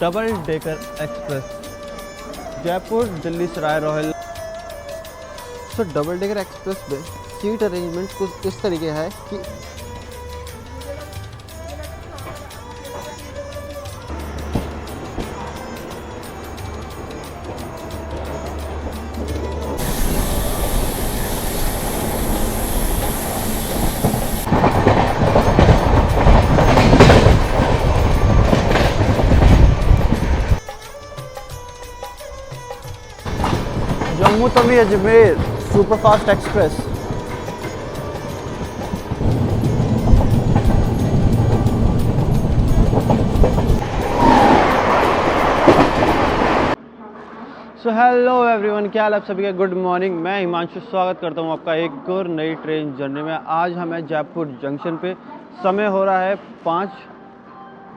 Double decker express Jaipur Delhi Sarai Rohilla. तो double decker express में seat arrangement कुछ इस तरीके है कि Jammu Tawi Ajmer superfast express. So hello everyone, क्या हाल आप सभी का। गुड मॉर्निंग, मैं हिमांशु स्वागत करता हूं आपका एक और नई ट्रेन जर्नी में। आज हमें जयपुर जंक्शन पे समय हो रहा है 5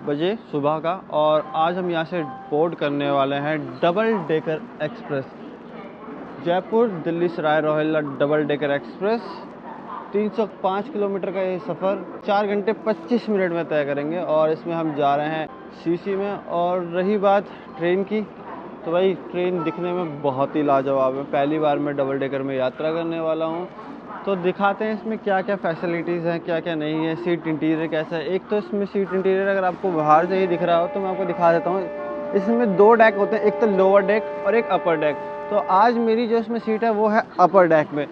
बजे सुबह का और आज हम यहां से बोर्ड करने वाले हैं double decker express Jaipur Delhi Sarai Rohilla double decker express. 305 kilometre का ये सफ़र 4 घंटे 25 मिनट में तय करेंगे और इसमें हम जा रहे हैं सीसी में। और रही बात ट्रेन की, तो भाई ट्रेन दिखने में बहुत ही लाजवाब है। पहली बार मैं डबल डेकर में यात्रा करने वाला हूँ, तो दिखाते हैं इसमें क्या क्या फैसिलिटीज़ हैं, क्या क्या नहीं है। सीट इंटीरियर कैसा है। एक तो इसमें सीट इंटीरियर अगर आपको बाहर से ही दिख रहा हो तो मैं आपको दिखा देता हूँ। इसमें 2 डेक होते हैं, एक तो लोअर डेक और एक अपर डेक। तो आज मेरी जो इसमें सीट है वो है अपर डेक में।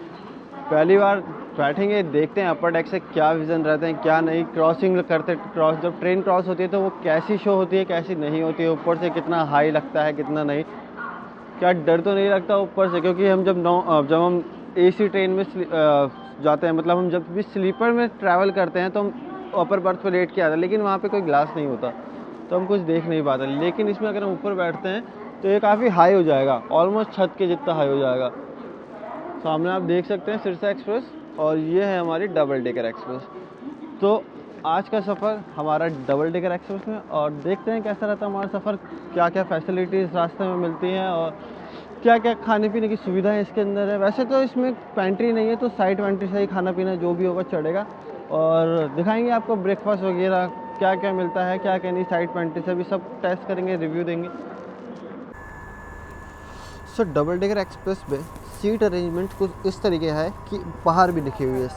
पहली बार बैठेंगे, देखते हैं अपर डेक से क्या विज़न रहते हैं क्या नहीं। क्रॉसिंग करते जब ट्रेन क्रॉस होती है तो वो कैसी शो होती है कैसी नहीं होती है, ऊपर से कितना हाई लगता है कितना नहीं। क्या डर तो नहीं लगता ऊपर से, क्योंकि हम जब हम एसी ट्रेन में जाते हैं, मतलब हम जब भी स्लीपर में ट्रैवल करते हैं तो हम अपर बर्थ पर लेट के आते हैं, लेकिन वहाँ पे कोई ग्लास नहीं होता तो हम कुछ देख नहीं पाते। लेकिन इसमें अगर हम ऊपर बैठते हैं तो ये काफ़ी हाई हो जाएगा, ऑलमोस्ट छत के जितना हाई हो जाएगा। सामने आप देख सकते हैं सिरसा एक्सप्रेस और ये है हमारी डबल डेकर एक्सप्रेस। तो आज का सफ़र हमारा डबल डेकर एक्सप्रेस में, और देखते हैं कैसा रहता है हमारा सफ़र, क्या क्या फैसिलिटीज़ रास्ते में मिलती हैं और क्या क्या खाने पीने की सुविधाएं इसके अंदर है। वैसे तो इसमें पेंट्री नहीं है, तो साइड पेंट्री से ही खाना पीना जो भी होगा चढ़ेगा। और दिखाएंगे आपको ब्रेकफास्ट वगैरह क्या क्या मिलता है क्या क्या नहीं। साइड पेंट्री से भी सब टेस्ट करेंगे, रिव्यू देंगे। सो डबल डेकर एक्सप्रेस में सीट अरेंजमेंट कुछ इस तरीके है कि बाहर भी लिखी हुई है।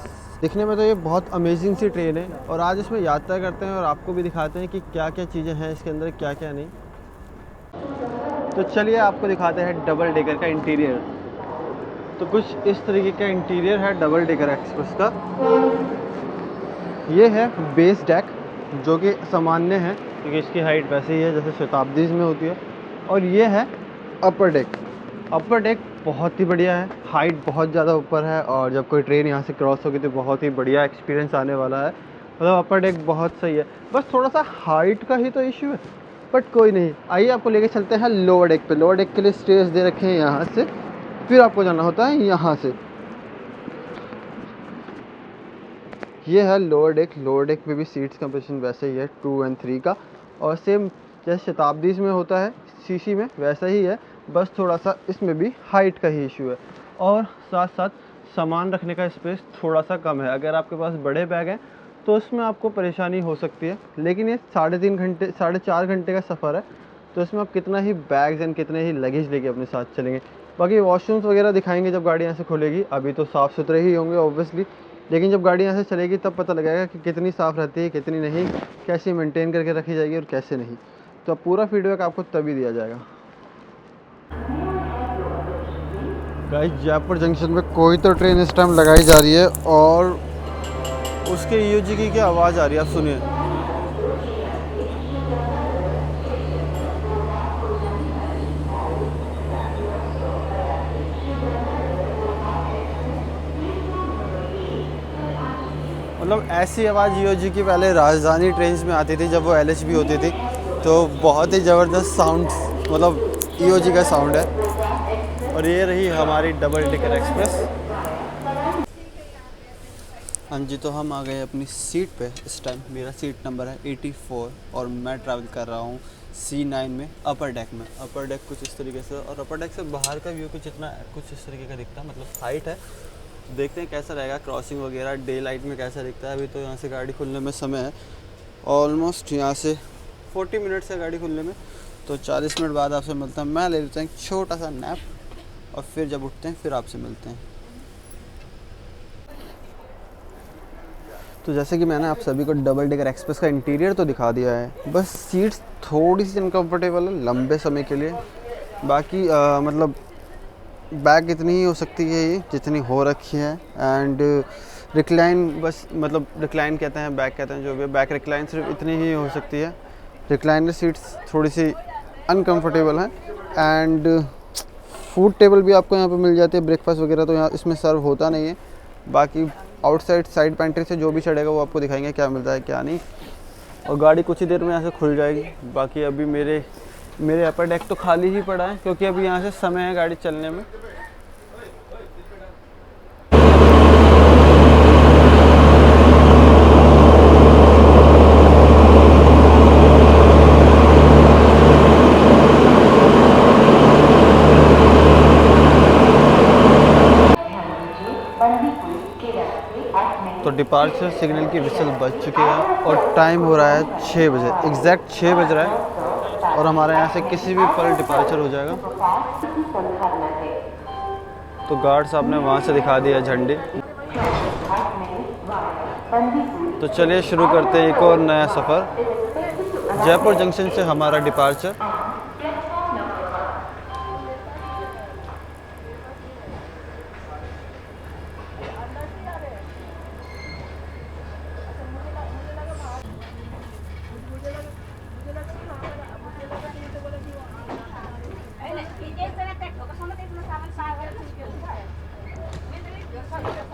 दिखने में तो ये बहुत अमेजिंग सी ट्रेन है और आज इसमें यात्रा करते हैं और आपको भी दिखाते हैं कि क्या क्या चीज़ें हैं इसके अंदर क्या क्या नहीं। तो चलिए आपको दिखाते हैं डबल डेकर का इंटीरियर। तो कुछ इस तरीके का इंटीरियर है डबल डेकर एक्सप्रेस का। ये है बेस डेक जो कि सामान्य है क्योंकि इसकी हाइट वैसे ही है जैसे शताब्दी में होती है। और ये है अपर डेक। अपर डेक बहुत ही बढ़िया है, हाइट बहुत ज़्यादा ऊपर है और जब कोई ट्रेन यहाँ से क्रॉस होगी तो बहुत ही बढ़िया एक्सपीरियंस आने वाला है। मतलब अपर डेक बहुत सही है, बस थोड़ा सा हाइट का ही तो इश्यू है, बट कोई नहीं। आइए आपको लेके चलते हैं लोअर डेक पे। लोअर डेक के लिए स्टेज दे रखे हैं यहाँ से, फिर आपको जाना होता है यहाँ से। ये है लोअर डेक। लोअर डेक में भी सीट्स का पोजीशन वैसे ही है 2 और 3 का, और सेम जैसे शताब्दी में होता है सीसी में वैसा ही है, बस थोड़ा सा इसमें भी हाइट का ही इशू है। और साथ साथ सामान रखने का स्पेस थोड़ा सा कम है। अगर आपके पास बड़े बैग हैं तो उसमें आपको परेशानी हो सकती है, लेकिन ये 4.5 घंटे का सफ़र है, तो इसमें आप कितना ही बैग्स एंड कितने ही लगेज लेके अपने साथ चलेंगे। बाकी वॉशरूम्स वगैरह दिखाएंगे जब गाड़ी यहाँ से खुलेगी। अभी तो साफ़ सुथरे ही होंगे ऑब्वियसली, लेकिन जब गाड़ी यहाँ से चलेगी तब पता लगेगा कि कितनी साफ़ रहती है कितनी नहीं, कैसे मेंटेन करके रखी जाएगी और कैसे नहीं। तो पूरा फीडबैक आपको तभी दिया जाएगा। गाइस, जयपुर जंक्शन में कोई तो ट्रेन इस टाइम लगाई जा रही है और उसके ईओजी की क्या आवाज़ आ रही है, आप सुनिए। मतलब ऐसी आवाज़ ईओजी की पहले राजधानी ट्रेन्स में आती थी जब वो एलएचबी होती थी, तो बहुत ही ज़बरदस्त साउंड, मतलब ईओजी का साउंड है। और ये रही हमारी डबल डेकर एक्सप्रेस। हाँ जी, तो हम आ गए अपनी सीट पे। इस टाइम मेरा सीट नंबर है 84 और मैं ट्रैवल कर रहा हूँ C9 में अपर डेक में। अपर डेक कुछ इस तरीके से, और अपर डेक से बाहर का व्यू कुछ इस तरीके का दिखता है, मतलब हाइट है। देखते हैं कैसा रहेगा क्रॉसिंग वगैरह डे लाइट में कैसा दिखता है। अभी तो यहाँ से गाड़ी खुलने में समय है, ऑलमोस्ट यहाँ से 40 मिनट्स है गाड़ी खुलने में, तो 40 मिनट बाद आपसे मिलता हूँ। मैं ले लेता हूँ एक छोटा सा नैप और फिर जब उठते हैं फिर आपसे मिलते हैं। तो जैसे कि मैंने आप सभी को डबल डेकर एक्सप्रेस का इंटीरियर तो दिखा दिया है, बस सीट्स थोड़ी सी अनकम्फर्टेबल है लंबे समय के लिए। बाकी मतलब बैक इतनी ही हो सकती है ये जितनी हो रखी है। एंड रिक्लाइन, बस मतलब रिक्लाइन कहते हैं, बैक कहते हैं, जो भी बैक रिक्लाइन सिर्फ इतनी ही हो सकती है। रिक्लाइनर सीट्स थोड़ी सी अनकम्फर्टेबल हैं। एंड फूड टेबल भी आपको यहाँ पे मिल जाती है, ब्रेकफास्ट वगैरह तो यहाँ इसमें सर्व होता नहीं है। बाकी आउटसाइड साइड पेंट्री से जो भी चढ़ेगा वो आपको दिखाएंगे क्या मिलता है क्या नहीं। और गाड़ी कुछ ही देर में यहाँ से खुल जाएगी। बाकी अभी मेरे अपर डेक तो खाली ही पड़ा है क्योंकि अभी यहाँ से समय है गाड़ी चलने में। तो डिपार्चर सिग्नल की विसल बज चुकी है और टाइम हो रहा है 6 बजे, एग्जैक्ट 6 बज रहा है और हमारे यहाँ से किसी भी पल डिपार्चर हो जाएगा। तो गार्ड साहब ने वहाँ से दिखा दिया झंडे। तो चलिए शुरू करते हैं एक और नया सफ़र। जयपुर जंक्शन से हमारा डिपार्चर।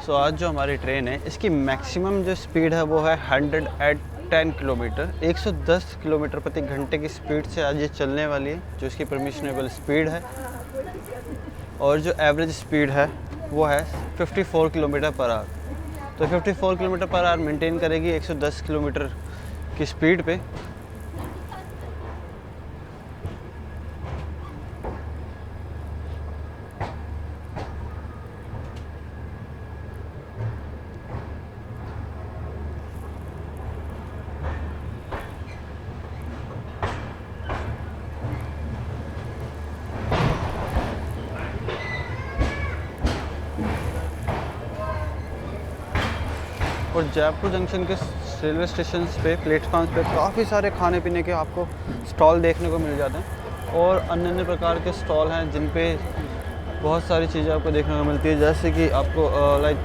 सो आज जो हमारी ट्रेन है इसकी मैक्सिमम जो स्पीड है वो है 110 किलोमीटर, 110 किलोमीटर प्रति घंटे की स्पीड से आज ये चलने वाली है, जो इसकी परमिशनेबल स्पीड है। और जो एवरेज स्पीड है वो है 54 किलोमीटर पर आवर। तो 54 किलोमीटर पर आवर मेंटेन करेगी 110 किलोमीटर की स्पीड पे। और जयपुर जंक्शन के रेलवे स्टेशन पे प्लेटफॉर्म्स पे काफ़ी सारे खाने पीने के आपको स्टॉल देखने को मिल जाते हैं और अन्य अन्य प्रकार के स्टॉल हैं जिन पे बहुत सारी चीज़ें आपको देखने को मिलती है। जैसे कि आपको लाइक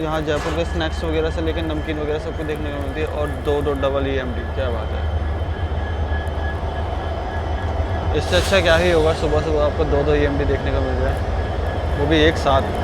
यहाँ जयपुर के स्नैक्स वगैरह से लेकर नमकीन वगैरह सबको देखने को मिलती है। और 2 डबल EMD, क्या बात है, इससे अच्छा क्या ही होगा सुबह सुबह आपको 2 EMD देखने को मिल जाए, वो भी एक साथ।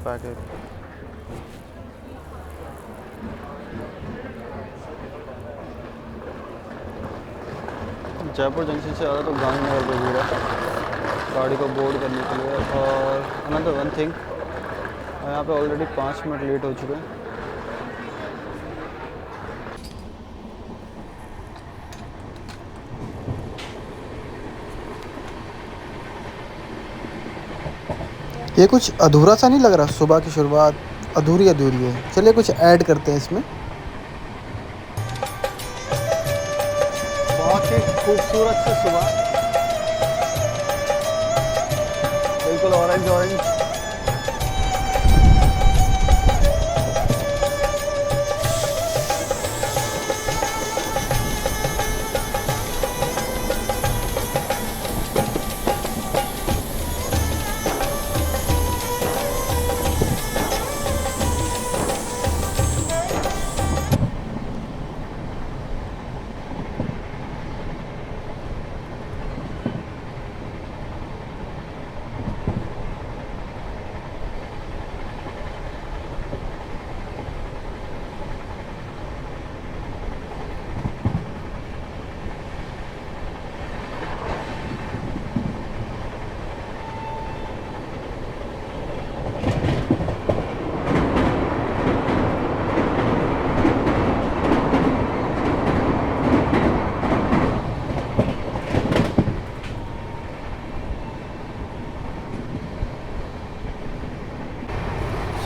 पैकेट। जयपुर जंक्शन से ज़्यादा तो गांधीनगर को दूर है गाड़ी को बोर्ड करने के लिए। और अनदर वन थिंग, यहाँ पे ऑलरेडी 5 मिनट लेट हो चुके हैं। ये कुछ अधूरा सा नहीं लग रहा? सुबह की शुरुआत अधूरी अधूरी है। चलिए कुछ ऐड करते हैं इसमें। बहुत ही खूबसूरत सी सुबह, बिल्कुल ऑरेंज ऑरेंज।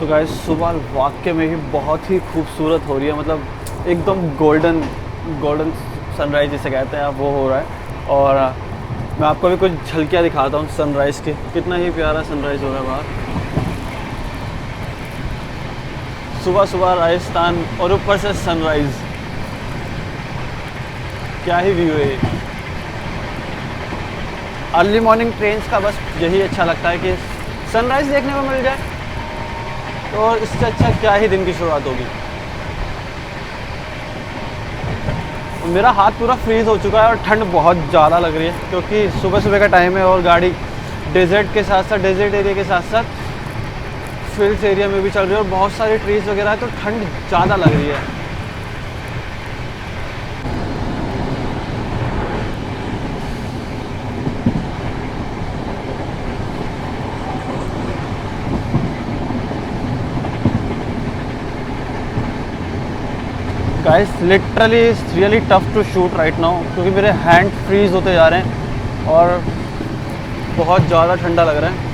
सो गाइस, सुबह वाकई में ही बहुत ही खूबसूरत हो रही है। मतलब एकदम गोल्डन गोल्डन सनराइज जिसे कहते हैं वो हो रहा है। और मैं आपको भी कुछ झलकियाँ दिखाता हूँ सनराइज़ के। कितना ही प्यारा सनराइज़ हो रहा है बाहर सुबह सुबह राजस्थान, और ऊपर से सनराइज़। क्या ही व्यू है। अर्ली मॉर्निंग ट्रेन्स का बस यही अच्छा लगता है कि सनराइज़ देखने को मिल जाए, तो और इससे अच्छा क्या ही दिन की शुरुआत होगी। मेरा हाथ पूरा फ्रीज़ हो चुका है और ठंड बहुत ज़्यादा लग रही है, क्योंकि सुबह सुबह का टाइम है और गाड़ी डेजर्ट के साथ साथ, डेजर्ट एरिया के साथ साथ फील्ड्स एरिया में भी चल रही है और बहुत सारे ट्रीज़ वगैरह है, तो ठंड ज़्यादा लग रही है। Guys literally it's really tough to shoot right now, क्योंकि मेरे हैंड फ्रीज होते जा रहे हैं और बहुत ज़्यादा ठंडा लग रहा है।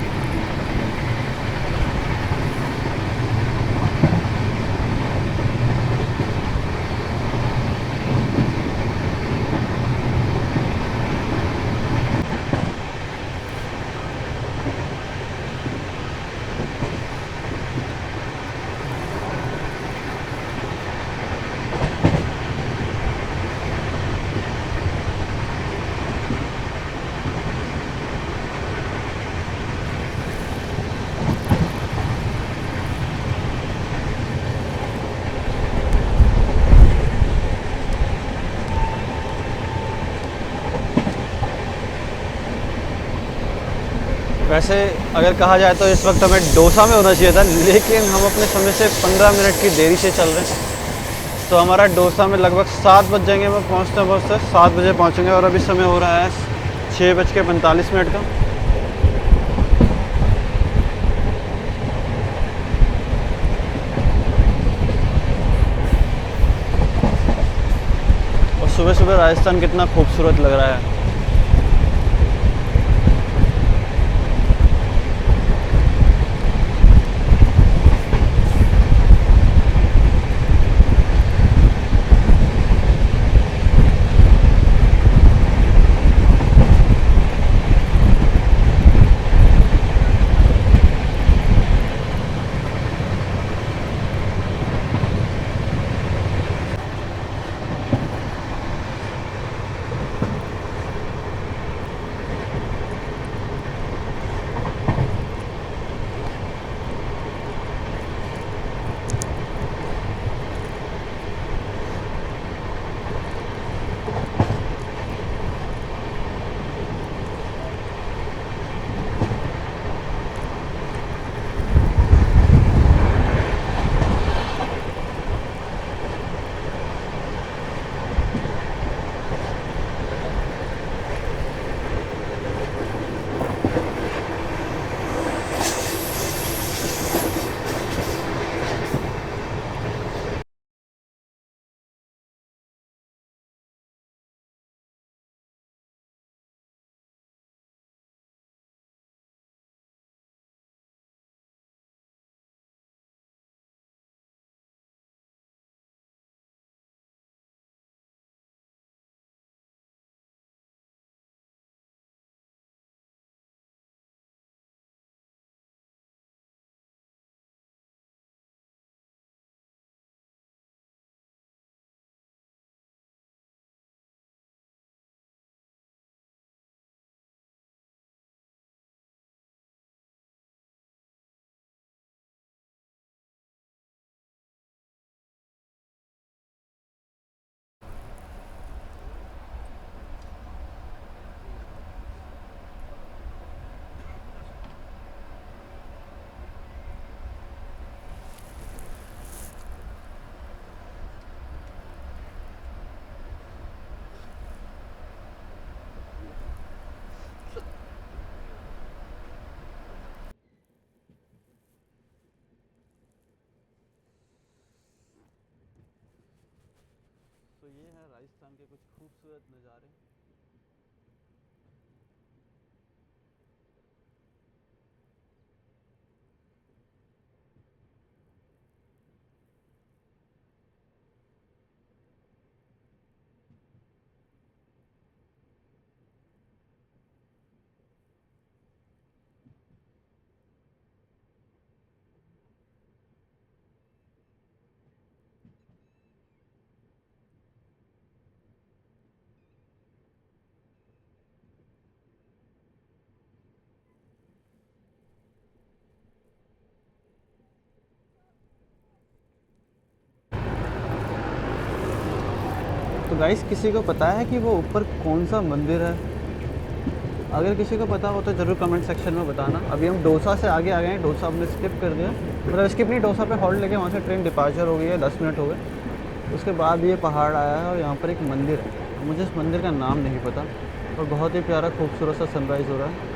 वैसे अगर कहा जाए तो इस वक्त हमें डोसा में होना चाहिए था, लेकिन हम अपने समय से 15 मिनट की देरी से चल रहे हैं। तो हमारा डोसा में लगभग 7 बज जाएंगे। मैं पहुँचते 7 बजे पहुँचेंगे और अभी समय हो रहा है 6:45 का। और सुबह सुबह राजस्थान कितना खूबसूरत लग रहा है। राजस्थान के कुछ खूबसूरत नज़ारे। तो गाइस, किसी को पता है कि वो ऊपर कौन सा मंदिर है? अगर किसी को पता हो तो ज़रूर कमेंट सेक्शन में बताना। अभी हम डोसा से आगे आ गए हैं, डोसा हमने स्किप कर दिया, मतलब स्किप नहीं, डोसा पे हॉल्ट लेके वहाँ से ट्रेन डिपार्चर हो गई है, 10 मिनट हो गए। उसके बाद ये पहाड़ आया है और यहाँ पर एक मंदिर है, मुझे इस मंदिर का नाम नहीं पता, और बहुत ही प्यारा खूबसूरत सा सनराइज़ हो रहा है।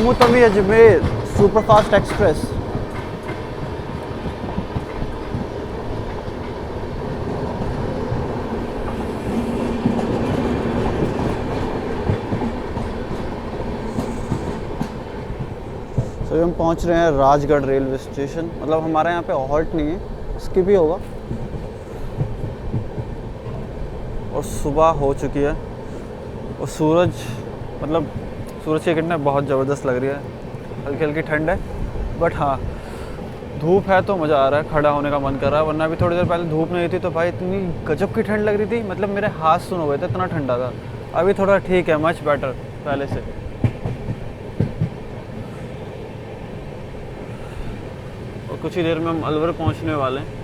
Jammu Tawi Ajmer superfast express. तो हम पहुंच रहे हैं राजगढ़ रेलवे स्टेशन। मतलब हमारे यहाँ पे हॉल्ट नहीं है, इसकी भी होगा। और सुबह हो चुकी है और सूरज की किरणें बहुत ज़बरदस्त लग रही है। हल्की हल्की ठंड है, बट हाँ धूप है तो मज़ा आ रहा है, खड़ा होने का मन कर रहा है। वरना अभी थोड़ी देर पहले धूप नहीं थी तो भाई इतनी गजब की ठंड लग रही थी, मतलब मेरे हाथ सुन हो गए थे, इतना ठंडा था। अभी थोड़ा ठीक है, मच बेटर पहले से। और कुछ ही देर में हम अलवर पहुंचने वाले हैं।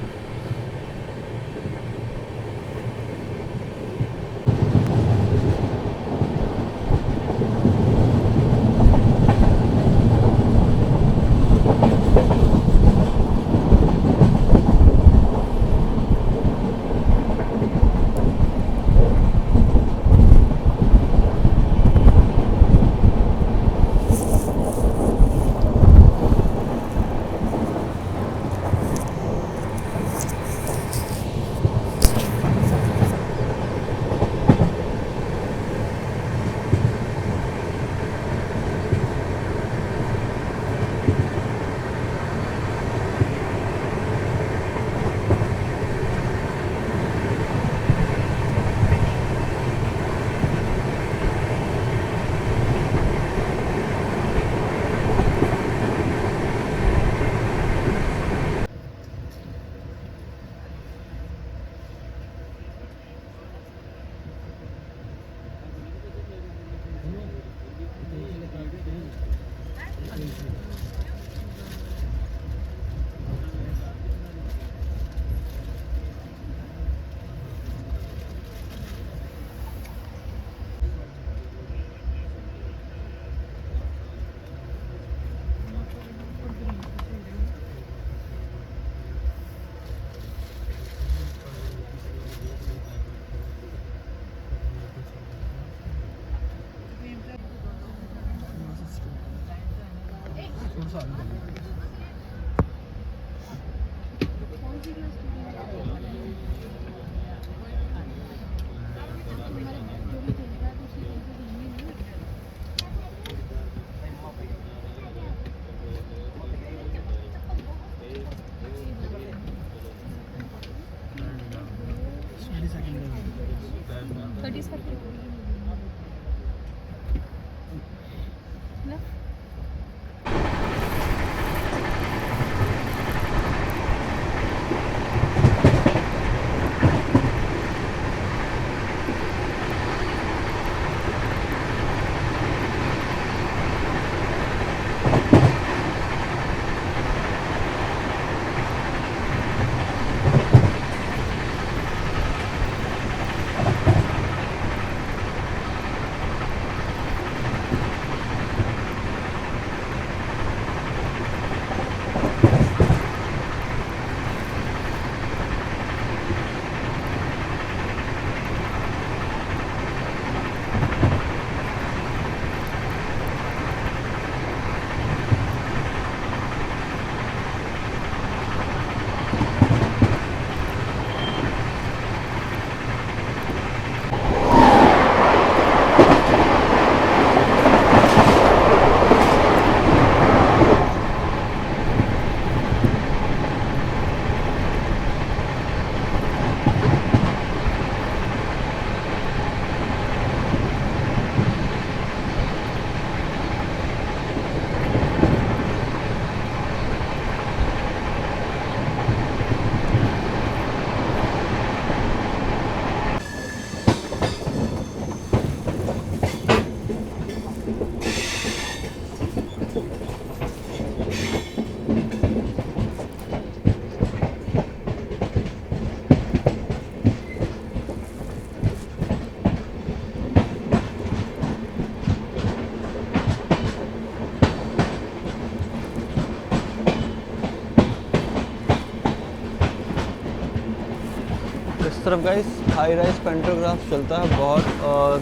इस तरफ गाइस हाई राइज पेंटोग्राफ चलता है बहुत, और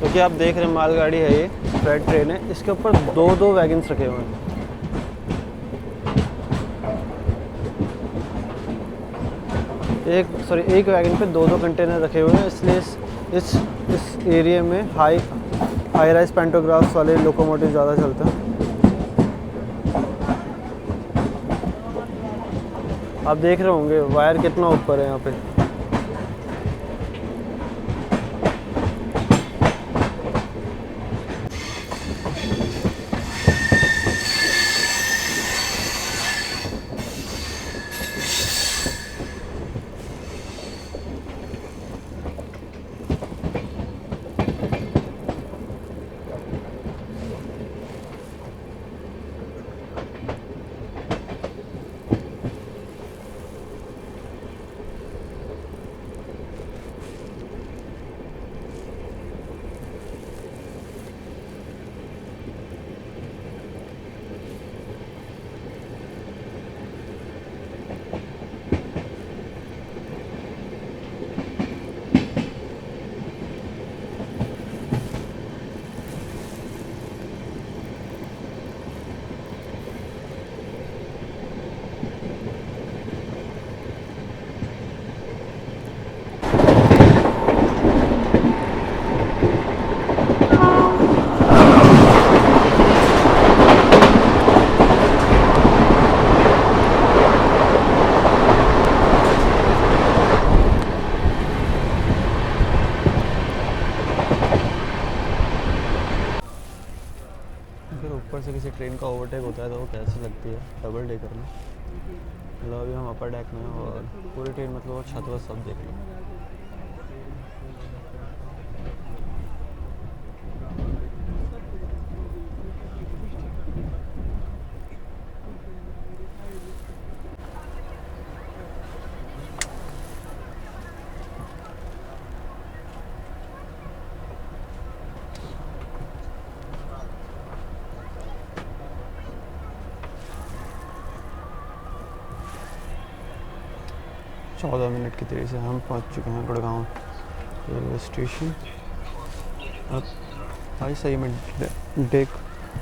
तो क्या आप देख रहे हैं मालगाड़ी है, ये फ्रेट ट्रेन है, इसके ऊपर दो दो वैगन्स रखे हुए हैं। एक वैगन पे दो दो कंटेनर रखे हुए हैं, इसलिए इस एरिया में हाई राइज पैंटोग्राफ्स वाले लोकोमोटिव ज़्यादा चलते हैं। आप देख रहे होंगे वायर कितना ऊपर है यहाँ पे। फिर ऊपर से किसी ट्रेन का ओवरटेक होता है तो वो कैसी लगती है डबल डेकर में। मतलब अभी हम अपर डेक में हैं और पूरी ट्रेन मतलब वो छत वत सब देख लो। चौदह मिनट की देरी से हम पहुंच चुके हैं गुड़गांव रेलवे स्टेशन। अब भाई सही में डेक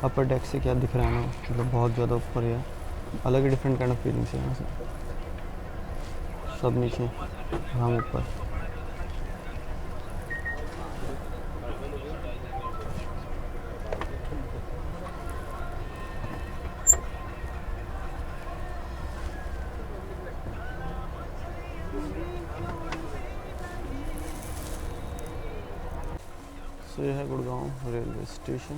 अपर डेक से क्या दिख रहा है ना, मतलब बहुत ज़्यादा ऊपर है, अलग ही डिफरेंट काइंड ऑफ फीलिंग्स है यहाँ से। सब नीचे हम ऊपर। तो यह है गुड़गांव रेलवे स्टेशन।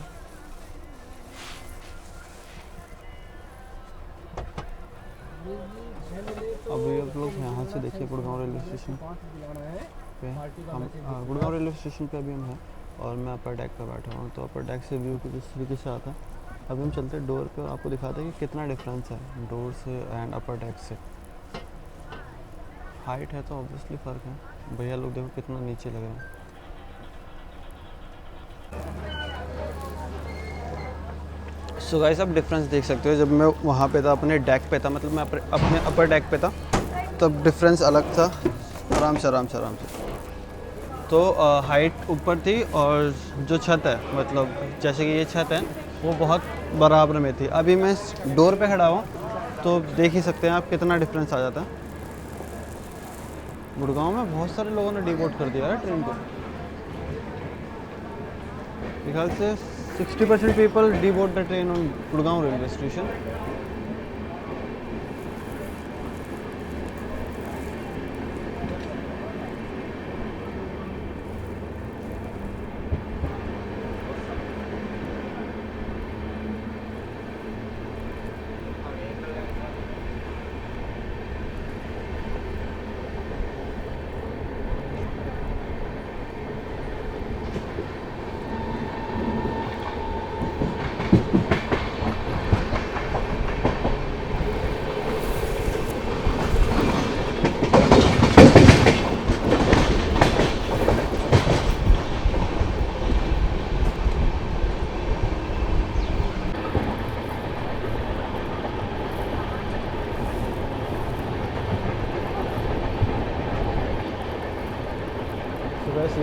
अभी आप लोग यहाँ से देखिए गुड़गांव रेलवे स्टेशन पे हम गुड़गांव रेलवे स्टेशन पे अभी हम हैं और मैं अपर डेक पर बैठा हूँ। तो अपर डेक से व्यू कुछ इस तरीके से आता है। अभी हम चलते हैं डोर पे और आपको दिखाते हैं कि कितना डिफरेंस है डोर से एंड अपर डेक से। हाइट है तो ऑब्वियसली फ़र्क है। भैया लोग देखो कितना नीचे लग रहे हैं। सो गाइस आप डिफरेंस देख सकते हो, जब मैं वहाँ पे था अपने डेक पे था, मतलब मैं अपने अपर डेक पे था, तब डिफरेंस अलग था। आराम से तो हाइट ऊपर थी और जो छत है, मतलब जैसे कि ये छत है वो बहुत बराबर में थी। अभी मैं डोर पे खड़ा हूँ तो देख ही सकते हैं आप कितना डिफरेंस आ जाता है। गुड़गांव में बहुत सारे लोगों ने डिबोर्ड कर दिया है ट्रेन को। मेरे ख्याल से 60% people deboard the train on Gurgaon railway station.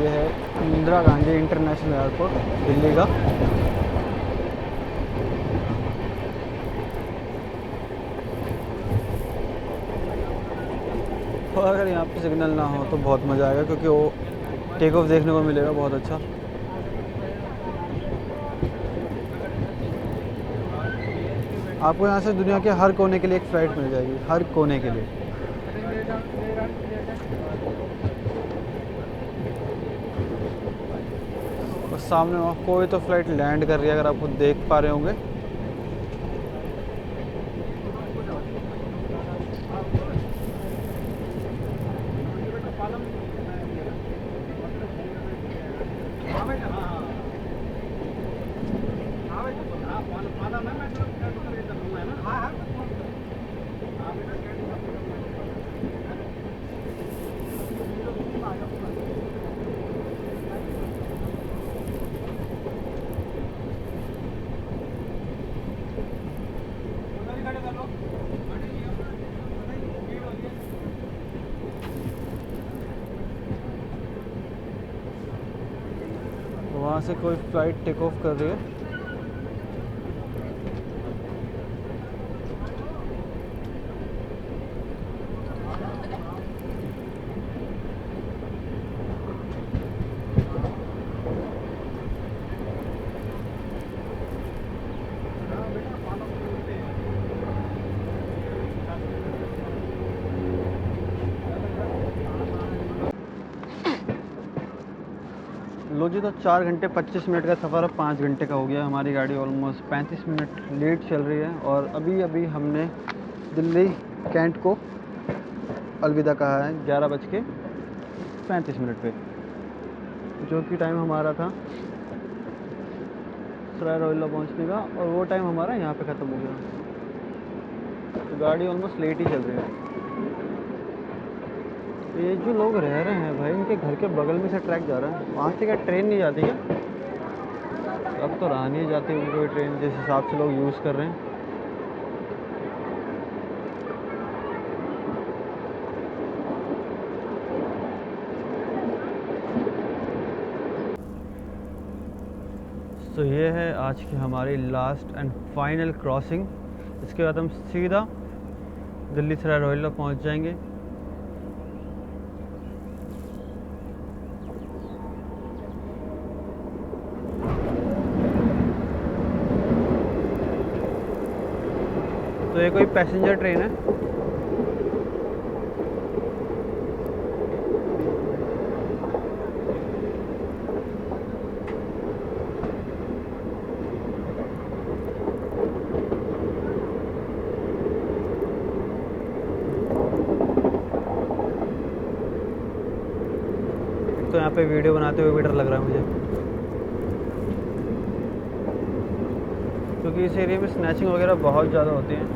ये है इंदिरा गांधी इंटरनेशनल एयरपोर्ट दिल्ली का। और अगर यहाँ पे सिग्नल ना हो तो बहुत मज़ा आएगा, क्योंकि वो टेक ऑफ देखने को मिलेगा बहुत अच्छा। आपको यहाँ से दुनिया के हर कोने के लिए एक फ़्लाइट मिल जाएगी, हर कोने के लिए। और सामने वहाँ कोई तो फ़्लाइट लैंड कर रही है, अगर आप खुद देख पा रहे होंगे। वहाँ से कोई फ़्लाइट टेक ऑफ कर रही है। लो जी, तो 4 घंटे 25 मिनट का सफ़र अब 5 घंटे का हो गया। हमारी गाड़ी ऑलमोस्ट 35 मिनट लेट चल रही है और अभी अभी हमने दिल्ली कैंट को अलविदा कहा है 11:35 पे, जो कि टाइम हमारा था सराय रोहिल्ला पहुंचने का, और वो टाइम हमारा यहाँ पे ख़त्म हो गया। तो गाड़ी ऑलमोस्ट लेट ही चल रही है। ये जो लोग रह रहे हैं भाई, इनके घर के बगल में से ट्रैक जा रहा है। वहाँ से क्या ट्रेन नहीं जाती क्या? अब तो रहा नहीं जाती उनकी कोई ट्रेन, जिस हिसाब से लोग यूज़ कर रहे हैं। तो ये है आज की हमारी लास्ट एंड फाइनल क्रॉसिंग। इसके बाद हम सीधा दिल्ली सराय रोहिल्ला पहुँच जाएंगे। तो ये कोई पैसेंजर ट्रेन है। तो यहाँ पे वीडियो बनाते हुए भी डर लग रहा है मुझे, क्योंकि इस एरिया में स्नैचिंग वगैरह बहुत ज़्यादा होती है।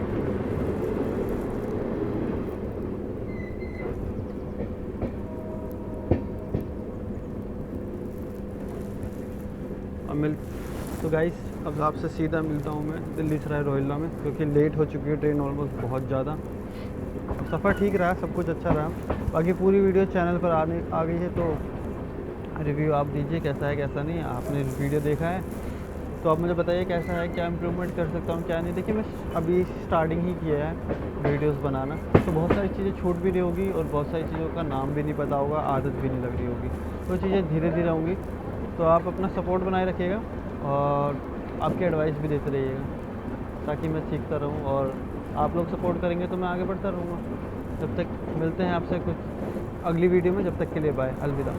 तो गाइस, अब आपसे सीधा मिलता हूँ मैं दिल्ली सराय रोहिल्ला में, क्योंकि लेट हो चुकी है ट्रेन ऑलमोस्ट बहुत ज़्यादा। सफ़र ठीक रहा, सब कुछ अच्छा रहा। बाकी पूरी वीडियो चैनल पर आ गई है, तो रिव्यू आप दीजिए कैसा है कैसा नहीं। आपने वीडियो देखा है तो आप मुझे बताइए कैसा है, क्या इम्प्रूवमेंट कर सकता हूँ क्या नहीं। देखिए, मैं अभी स्टार्टिंग ही किया है वीडियोस बनाना, तो बहुत सारी चीज़ें छूट भी रही होगी और बहुत सारी चीज़ों का नाम भी नहीं पता होगा, आदत भी नहीं लग रही होगी। तो चीज़ें धीरे धीरे होंगी। तो आप अपना सपोर्ट बनाए रखिएगा और आपकी एडवाइस भी देते रहिएगा, ताकि मैं सीखता रहूँ, और आप लोग सपोर्ट करेंगे तो मैं आगे बढ़ता रहूँगा। जब तक मिलते हैं आपसे कुछ अगली वीडियो में, जब तक के लिए बाय, अलविदा।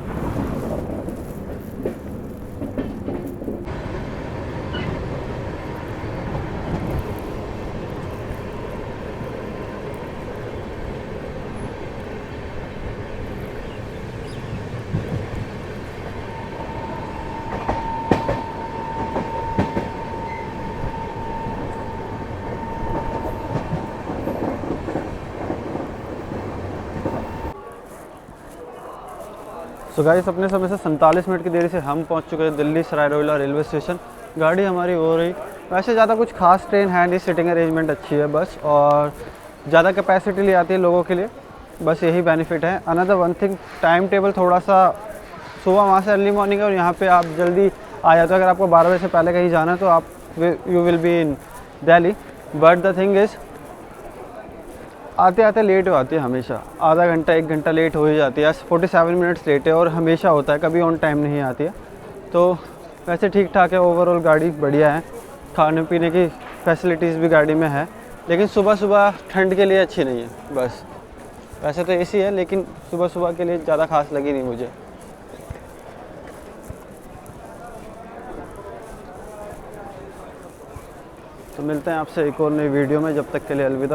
तो गाइस, अपने समय से 47 मिनट की देरी से हम पहुंच चुके हैं दिल्ली सराय रोहिल्ला रेलवे स्टेशन। गाड़ी हमारी हो रही, वैसे ज़्यादा कुछ खास ट्रेन है नहीं, सिटिंग अरेंजमेंट अच्छी है बस, और ज़्यादा कैपेसिटी ले आती है लोगों के लिए, बस यही बेनिफिट है। Another one thing, time table थोड़ा सा सुबह वहाँ से अर्ली मॉर्निंग है और यहाँ पे आप जल्दी आ जाते हो। अगर आपको 12 बजे से पहले कहीं जाना है तो आप you will be in Delhi. But the thing is आते आते लेट हो जाती है हमेशा, आधा घंटा 1 घंटा लेट हो ही जाती है। 47 मिनट्स लेट है और हमेशा होता है, कभी ऑन टाइम नहीं आती है। तो वैसे ठीक ठाक है, ओवरऑल गाड़ी बढ़िया है, खाने पीने की फैसिलिटीज़ भी गाड़ी में है। लेकिन सुबह सुबह ठंड के लिए अच्छी नहीं है बस। वैसे तो एसी है लेकिन सुबह सुबह के लिए ज़्यादा खास लगी नहीं मुझे। तो मिलते हैं आपसे एक और नई वीडियो में, जब तक के लिए अलविदा।